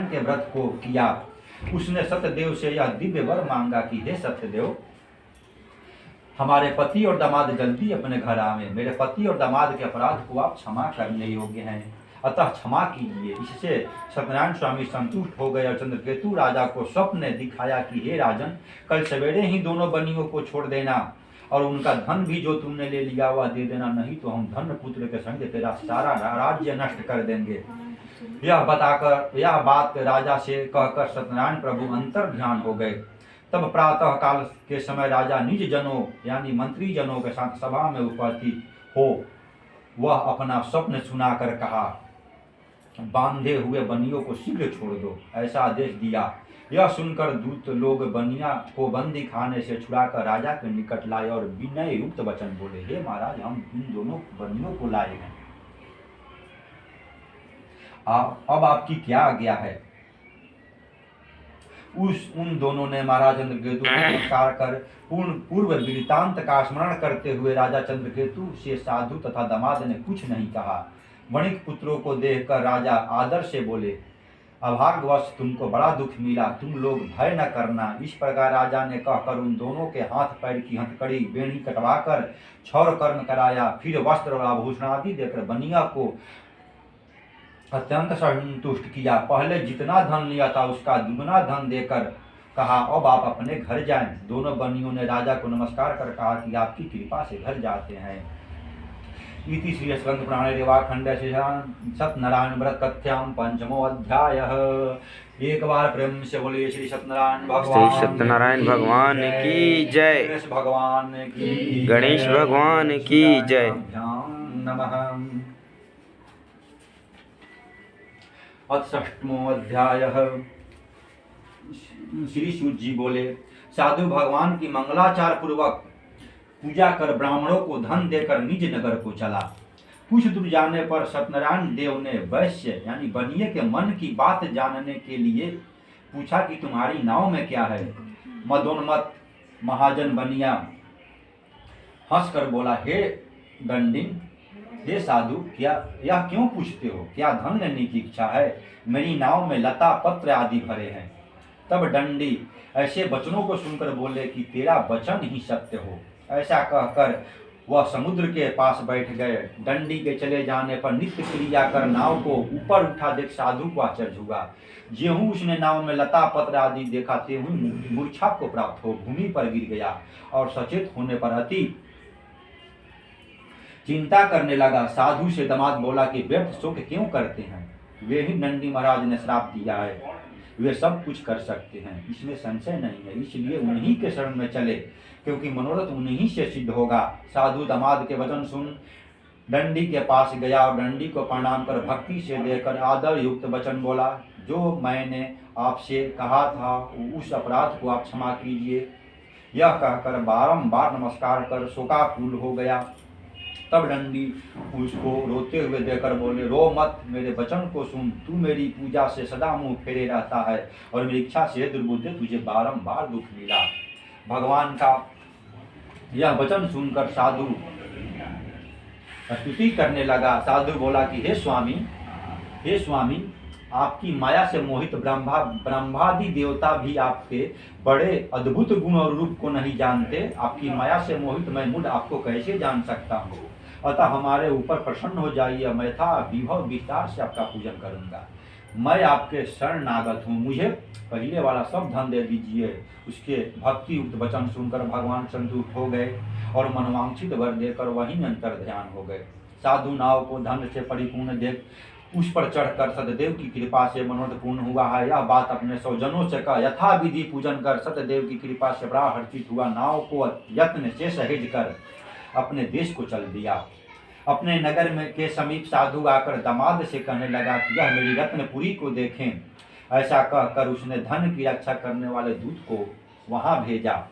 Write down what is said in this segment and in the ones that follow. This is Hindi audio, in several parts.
सत्यनारायण के व्रत को किया। उसने सत्यदेव से यह दिव्य वर मांगा कि हे सत्यदेव, हमारे पति और दामाद जल्दी अपने घर आवे। मेरे पति और दामाद के अपराध को आप क्षमा करने योग्य हैं, अतः क्षमा कीजिए। इससे सत्यनारायण स्वामी संतुष्ट हो गए और चंद्रकेतु राजा को स्वप्न ने दिखाया कि हे राजन, कल सवेरे ही दोनों बनियों को छोड़ देना और उनका धन भी जो तुमने ले लिया वह दे देना, नहीं तो हम धन पुत्र के संग तेरा सारा राज्य नष्ट कर देंगे। यह बात राजा से कहकर सत्यनारायण प्रभु अंतर ध्यान हो गए। तब प्रातः काल के समय राजा निज जनों यानी मंत्री जनों के साथ सभा में उपस्थित हो वह अपना स्वप्न सुनाकर कहा, बांधे हुए बनियों को शीघ्र छोड़ दो, ऐसा आदेश दिया। यह सुनकर दूत लोग बनिया को बंदी खाने से छुड़ाकर राजा के निकट लाए और विनय युक्त वचन बोले, हे महाराज, हम इन दोनों बनियों को लाए हैं, अब आपकी क्या आज्ञा है। उन दोनों ने महाराज चंद्रकेतु को नमस्कार कर पूर्व वृत्तांत का स्मरण करते हुए राजा चंद्रकेतु से साधु तथा दामाद ने कुछ नहीं कहा। वणिक पुत्रों को देखकर राजा आदर से बोले, अभाग्यवश तुमको बड़ा दुख मिला, तुम लोग भय न करना। इस प्रकार राजा ने कहकर उन दोनों के हाथ पैर की हथकड़ी बेणी कटवाकर क्षौर कर्म कराया। फिर वस्त्र और आभूषण आदि देकर बनिया को अत्यंत संतुष्ट किया। पहले जितना धन लिया था उसका दुगना धन देकर कहा, अब आप अपने घर जाएं। दोनों बनियों ने राजा को नमस्कार कर कहा कि आपकी कृपा से घर जाते हैं। इति श्री स्कंद पुराणे रेवाखंडे सत्यनारायण व्रत कथ्याम पंचमो अध्याय। एक बार प्रेम से बोलिए श्री सत्यनारायण भगवान की जय। गणेश भगवान की गणेश भगवान की जय। नमः। षष्ठमो अध्याय। श्री सूत जी बोले, साधु भगवान की मंगलाचार पूर्वक पूजा कर ब्राह्मणों को धन देकर निज नगर को चला। कुछ दूर जाने पर सत्यनारायण देव ने वैश्य यानी बनिए के मन की बात जानने के लिए पूछा कि तुम्हारी नाव में क्या है। मदोन्मत्त महाजन बनिया हंसकर बोला, हे दंडिन, हे साधु, क्या यह क्यों पूछते हो? क्या धन लेने की इच्छा है? मेरी नाव में लता पत्र आदि भरे हैं। तब दंडी ऐसे वचनों को सुनकर बोले कि तेरा वचन ही सत्य हो। ऐसा कहकर वह समुद्र के पास बैठ गए। दंडी के चले जाने पर नित्य क्रिया कर नाव को ऊपर उठा देख साधु को आश्चर्य हुआ। ज्यों उसने नाव में लता पत्र आदि देखा त्यों मूर्छा को प्राप्त हो भूमि पर गिर गया और सचेत होने पर अति चिंता करने लगा। साधु से दामाद बोला कि व्यर्थ शोक क्यों करते हैं? वे ही दंडी महाराज ने श्राप दिया है, वे सब कुछ कर सकते हैं, इसमें संशय नहीं है। इसलिए उन्हीं के शरण में चले, क्योंकि मनोरथ उन्हीं से सिद्ध होगा। साधु दामाद के वचन सुन दंडी के पास गया और दंडी को प्रणाम कर भक्ति से देकर आदर युक्त वचन बोला, जो मैंने आपसे कहा था उस अपराध को आप क्षमा कीजिए। यह कहकर बारंबार नमस्कार कर शोकाकुल हो गया। तब दंडी उसको रोते हुए देखकर बोले, रो मत, मेरे वचन को सुन। तू मेरी पूजा से सदा मुंह फेरे रहता है और मेरी इच्छा से दुर्बुद्धि तुझे बारंबार दुख मिला। भगवान का यह वचन सुनकर साधु स्तुति करने लगा। साधु बोला कि हे स्वामी, आपकी माया से मोहित ब्रह्मादि देवता भी आपके बड़े अद्भुत गुण और रूप को नहीं जानते। आपकी माया से मोहित मैं मूढ़ आपको कैसे जान सकता हूँ? अतः हमारे ऊपर प्रसन्न हो जाइए, मैं था विभव विस्तार से आपका पूजन करूंगा। मैं आपके शरणागत हूँ, मुझे पहले वाला सब धन दे दीजिए। उसके भक्ति युक्त वचन सुनकर भगवान संतुष्ट हो गए और मनवांछित वर देकर वहीं अंतर ध्यान हो गए। साधु नाव को धन से परिपूर्ण देख उस पर चढ़कर सतदेव की कृपा से मनोरथ पूर्ण हुआ है, यह बात अपने स्वजनों से कहा। यथा विधि पूजन कर सतदेव की कृपा से बड़ा हर्षित हुआ। नाव को यत्न से सहेज कर अपने देश को चल दिया। अपने नगर में के समीप साधु आकर दामाद से कहने लगा कि यह मेरी रत्नपुरी को देखें। ऐसा कहकर उसने धन की रक्षा करने वाले दूत को वहां भेजा।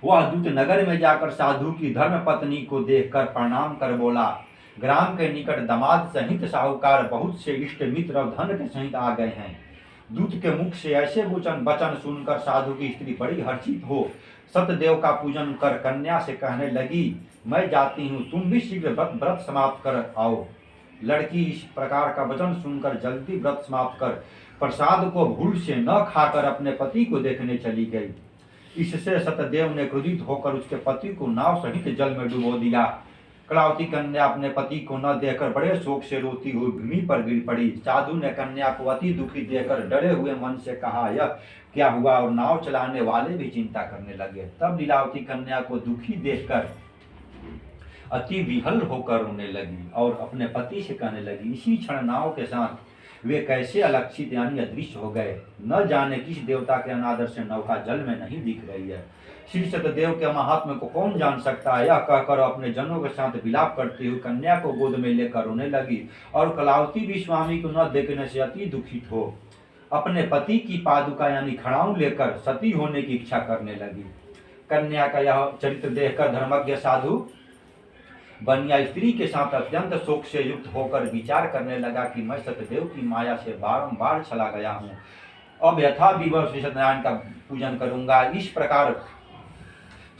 वह दूत नगर में जाकर साधु की धर्म पत्नी को देखकर प्रणाम कर बोला, ग्राम के निकट दामाद सहित साहूकार बहुत से इष्ट मित्र और धन के सहित आ गए हैं। दूत के मुख से ऐसे वचन सुनकर साधु की स्त्री बड़ी हर्षित हो सतदेव का पूजन कर कन्या से कहने लगी, मैं जाती हूँ, तुम भी शीघ्र व्रत समाप्त कर आओ। लड़की इस प्रकार का वचन सुनकर जल्दी व्रत समाप्त कर प्रसाद को भूल से न खाकर अपने पति को देखने चली गई। इससे सत्यदेव ने क्रोधित होकर उसके पति को नाव सहित जल में डुबो दिया। कलावती कन्या अपने पति को न देखकर बड़े शोक से रोती हुई भूमि पर गिर पड़ी। साधु ने कन्या को अति दुखी देखकर डरे हुए मन से कहा, यह क्या हुआ, और नाव चलाने वाले भी चिंता करने लगे। तब लीलावती कन्या को दुखी देखकर अति विहल होकर रोने लगी और अपने पति से कहने लगी, इसी क्षण नाव के साथ वे कैसे अलक्षित यानी अदृश्य हो गए। न जाने किस देवता के अनादर से नौका जल में नहीं दिख रही है। श्री सत्यदेव के महात्म्य को कौन जान सकता है। यह कहकर अपने जनों के साथ विलाप करती हुई कन्या को गोद में लेकर रोने लगी और कलावती भी स्वामी को न देखने से अति दुखित हो अपने पति की पादुका यानी खड़ाऊ लेकर सती होने की इच्छा करने लगी। कन्या का यह चरित्र देखकर धर्मज्ञ साधु बनिया स्त्री के साथ अत्यंत शोक से युक्त होकर विचार करने लगा कि मैं सत्यदेव की माया से बारंबार चला गया हूँ, अब यथा विवश श्री सत्यनारायण का पूजन करूंगा। इस प्रकार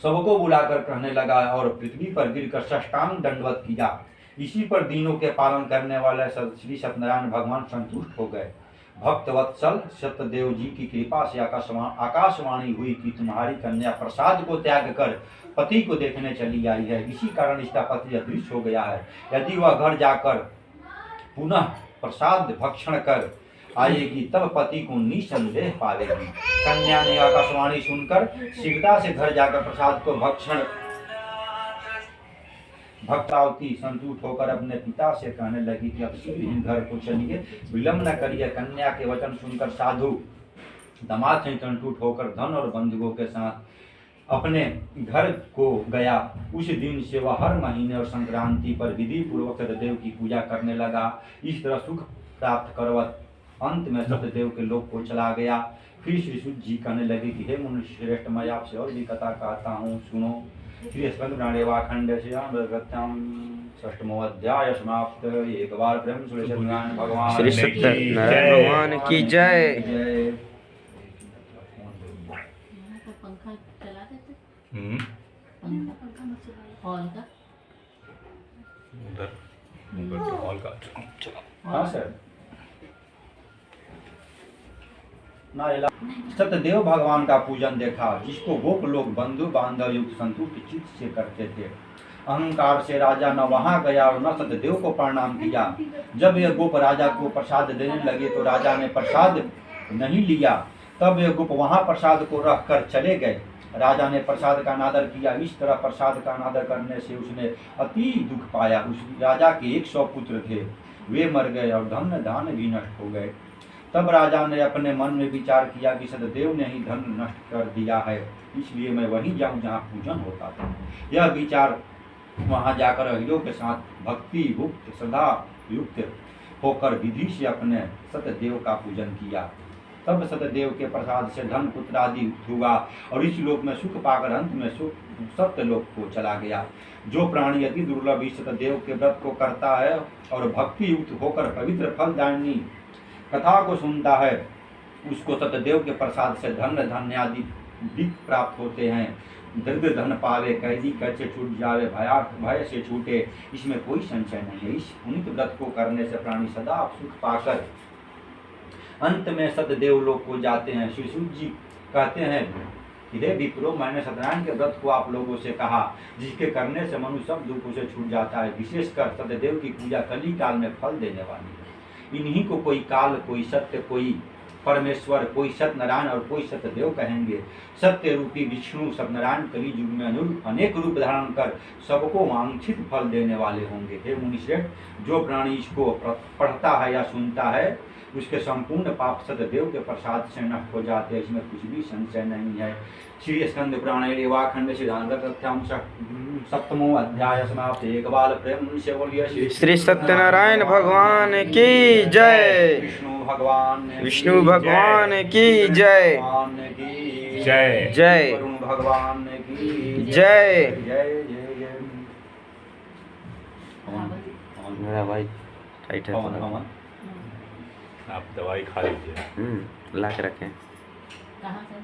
सबको बुलाकर कहने लगा और पृथ्वी पर गिरकर साष्टांग दंडवत किया। इसी पर दीनों के पालन करने वाले श्री सत्यनारायण भगवान संतुष्ट हो गए। भक्तवत्सल सत्यदेव जी की कृपा से आकाशवाणी हुई कि तुम्हारी कन्या प्रसाद को त्याग कर पति को देखने चली आई है, इसी कारण इसका पति अदृश्य हो गया है। यदि वह घर जाकर पुनः प्रसाद भक्षण कर आएगी तब पति को निसंदेह पावेगी। कन्या ने आकाशवाणी सुनकर शीघ्रता से घर जाकर प्रसाद को भक्षण भक्तावती संतुष्ट होकर अपने पिता से कहने लगी कि अब शीघ्र ही घर को चलिए, विलंब न करिए। कन्या के वचन सुनकर साधु दामाद से संतुष्ट होकर धन और बंधुओं के साथ अपने घर को गया। उस दिन से वह हर महीने और संक्रांति पर विधि पूर्वक सत्यदेव की पूजा करने लगा। इस तरह सुख प्राप्त करवत अंत में सत्यदेव के लोक को चला गया। फिर श्री शुद्ध जी कहने लगे कि हे मनुष्य श्रेष्ठ, मैं आपसे और भी कथा कहता हूँ, सुनो। श्री स्कंद पुराणे खंड से षष्ठमो अध्याय समाप्त। एक बार प्रेम श्री सत्यनारायण भगवान श्री सत्यनारायण भगवान की जय। जय। पंखा चला देते पंखा हॉल का उधर हॉल का चला। हाँ सर। सत्यदेव भगवान का पूजन देखा, जिसको गोप लोग बंधु बांधव युक्त संतुष्ट चित्त से करते थे। अहंकार से राजा न वहां गया और न सत्यदेव को प्रणाम किया। जब यह गोप राजा को प्रसाद देने लगे तो राजा ने प्रसाद नहीं लिया। तब यह गोप वहां प्रसाद को रख कर चले गए। राजा ने प्रसाद का अनादर किया। इस तरह प्रसाद का अनादर करने से उसने अति दुख पाया। उस राजा के 100 पुत्र थे, वे मर गए और धन दान भी नष्ट हो गए। तब राजा ने अपने मन में विचार किया कि सत्यदेव ने ही धन नष्ट कर दिया है, इसलिए मैं वहीं जाऊं जहां पूजन होता था। यह विचार वहां जाकर हीरो के साथ भक्ति युक्त श्रद्धा युक्त होकर विधि से अपने सत्यदेव का पूजन किया। तब सत्यदेव के प्रसाद से धन पुत्र आदि हुआ और इस लोक में सुख पाकर अंत में सुख सत्य लोक को चला गया। जो प्राणी अति दुर्लभ इस सत्यदेव के व्रत को करता है और भक्ति युक्त होकर पवित्र फलदायिनी कथा को सुनता है, उसको सत्यदेव के प्रसाद से धन धान्य आदि दिक प्राप्त होते हैं। दरिद्र धन पावे, कैदी कैसे छूट जावे, भय से छूटे, इसमें कोई संशय नहीं है। इस पुनित व्रत को करने से प्राणी सदा सुख पाकर अंत में सत्यदेव लोक को जाते हैं। श्री सूत जी कहते हैं कि हे विप्रो, मैंने सत्यनारायण के व्रत को आप लोगों से कहा, जिसके करने से मनुष्य सब दुखों से छूट जाता है। विशेषकर सत्यदेव की पूजा कली काल में फल देने वाली है। इन्हीं को कोई काल, कोई सत्य, कोई परमेश्वर, कोई सत्यनारायण और कोई सत्यदेव कहेंगे। सत्य रूपी विष्णु सत्यनारायण कली युग में अनेक रूप धारण कर सबको वांछित फल देने वाले होंगे। हे मुनिश्रेष्ठ, जो प्राणी इसको पढ़ता है या सुनता है, उसके संपूर्ण पाप सत्यदेव के प्रसाद से नष्ट हो जाते हैं, इसमें कुछ भी संशय नहीं है। श्री स्कंद पुराणे रेवाखंड सिद्धांत सप्तमो अध्याय समाप्त। एक बाल प्रेम से बोलिए श्री सत्यनारायण भगवान की जय। विष्णु भगवान की जय। जय जय भगवान की जय। जय जय जय। मेरा भाई टाइट है पवन थोड़ा। पवन आप दवाई खा लीजिए। ला के रखें। कहाँ से